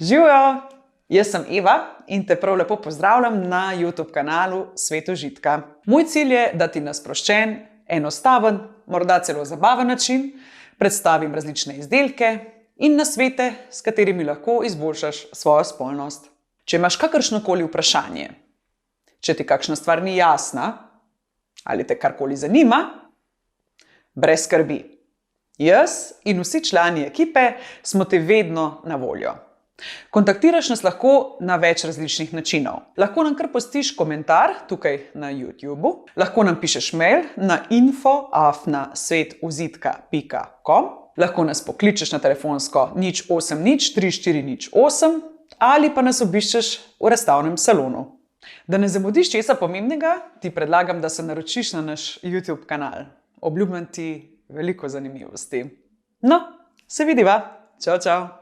Živijo! Jaz sem Eva in te prav lepo pozdravljam na YouTube kanalu Svet užitka. Moj cilj je, da ti na sproščen, enostaven, morda celo zabaven način predstavim različne izdelke in nasvete, s katerimi lahko izboljšaš svojo spolnost. Če imaš kakršnokoli vprašanje, če ti kakšna stvar ni jasna ali te karkoli zanima, brez skrbi. Jaz in vsi člani ekipe smo ti vedno na voljo. Kontaktiraš nas lahko na več različnih načinov. Lahko nam kar pustiš komentar tukaj na YouTubeu, lahko nam pišeš mail na info@svetužitka.com, lahko nas pokličeš na telefonsko 080 3408 ali pa nas obiščeš v razstavnem salonu. Da ne zamudiš česa pomembnega, ti predlagam, da se naročiš na naš YouTube kanal. Obljubljam ti veliko zanimivosti. No, se vidiva. Čau, čau.